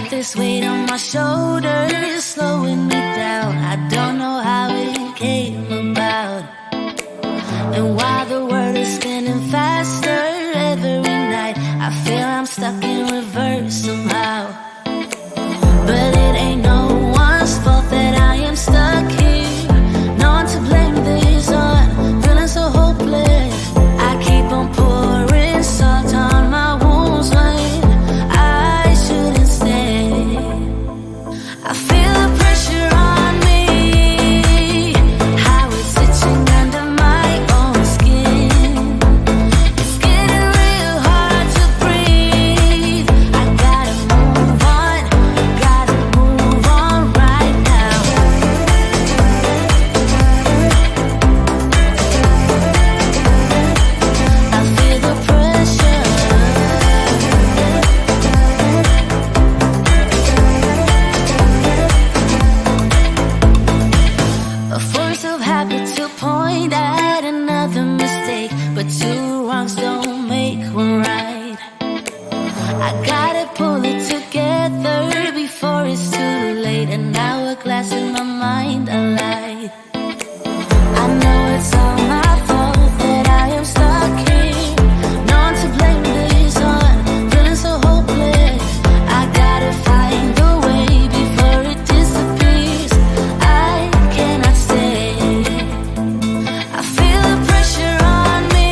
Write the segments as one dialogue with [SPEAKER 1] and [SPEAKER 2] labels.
[SPEAKER 1] got this weight on my shoulders, slowing me down. I don't know how it came about. And while the world is spinning faster every night, I feel I'm stuck in reverse somehow. But it ain't no one's fault that I am stuck here. No one to blame this on, feeling so hopeless. I keep on pouring salt on my wounds when I shouldn't stay. I feel the pressure on me, how it's itching under my own skin. It's getting real hard to breathe. I gotta move on right now. I feel the pressure. A force of habit to point at another mistake, but two wrongs don't make one right. I gotta pull it together before it's too late. An hourglass in my mind, a light. I know it's all my fault that I am stuck here. No one to blame this on, feeling so hopeless. I gotta find a way before it disappears. I cannot stay. I feel the pressure on me,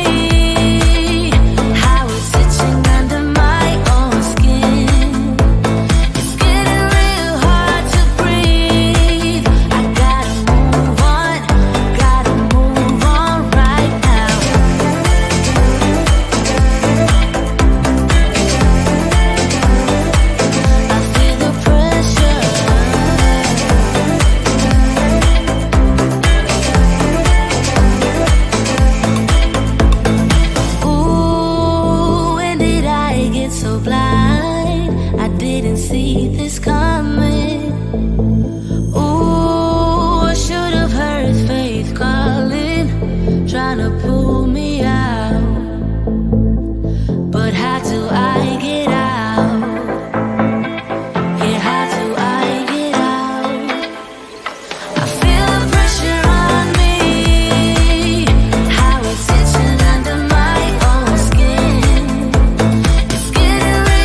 [SPEAKER 1] how it's itching under my own skin. It's getting real hard to breathe. I gotta move on right now. I feel the pressure. Ooh, when did I get so blind? I didn't see this coming. Ooh, I should have heard faith calling, trying to pull me out. But how do I get out? Yeah, how do I get out? I feel the pressure on me, how it's itching under my own skin. It's getting real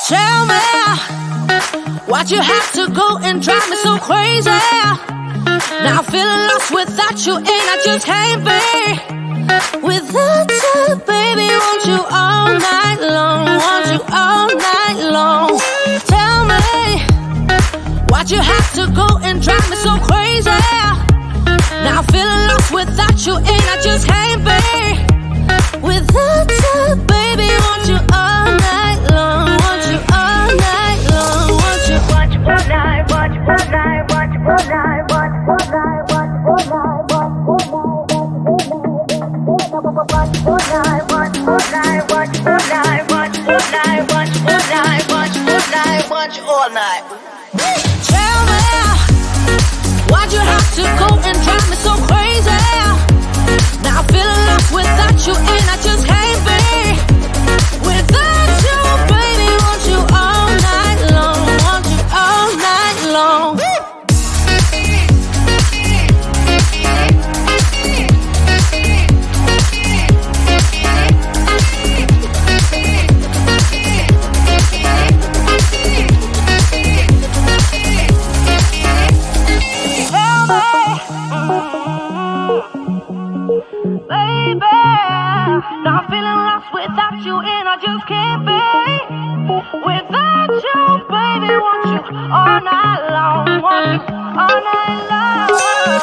[SPEAKER 1] Tell me, why'd you have to go and drive me so crazy? Now I'm feeling lost without you, and I just can't be without you, baby. Want you all night long, want you all night long. Tell me, why'd you have to go and drive me so crazy? Now I'm feeling lost without you, and I just can't be without you, baby. Want you all night long, want you all night long, want you all night, want you all night, want you all night, want you all night, want you all night, want you all night, want you all night, want you all night, want you all night, want you all night, want you all night. Tell me, why'd you have to go and drive me so crazy? Now I'm feeling lost without you, and I just can't be without you, baby. Want you all night long, want you all night long. Baby, now I'm feeling lost without you, and I just can't be without you, baby. Want you all night long, want you all night long.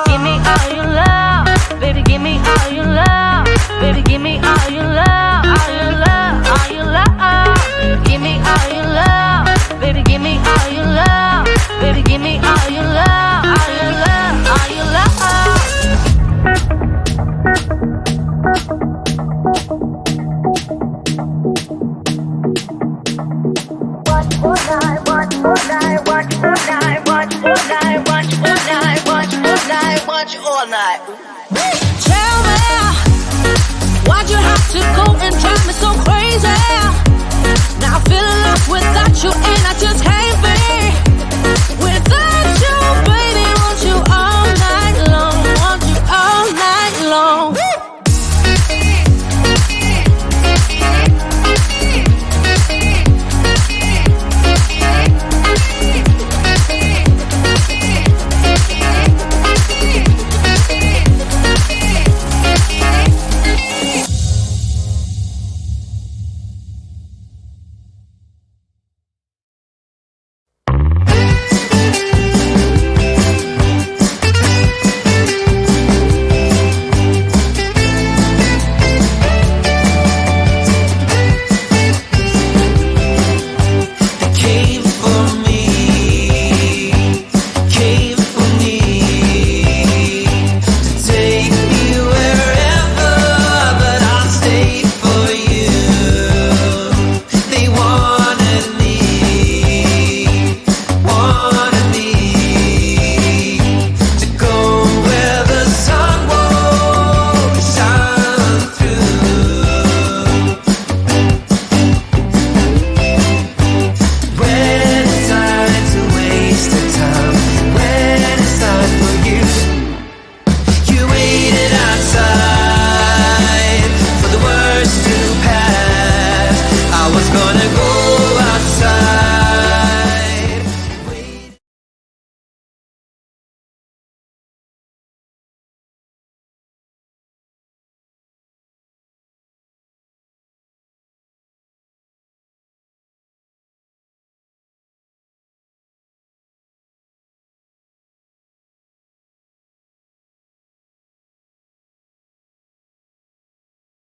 [SPEAKER 1] Give me all your love, baby. Give me all your love, baby. Give me all your love, all your love, all your love. Give me all your love, baby. Give me all your love, baby. Give me all your love, all your love, all your love. All night. Tell me, why'd you have to go and drive me so crazy? Now I'm feeling lost without you, and I just can't be without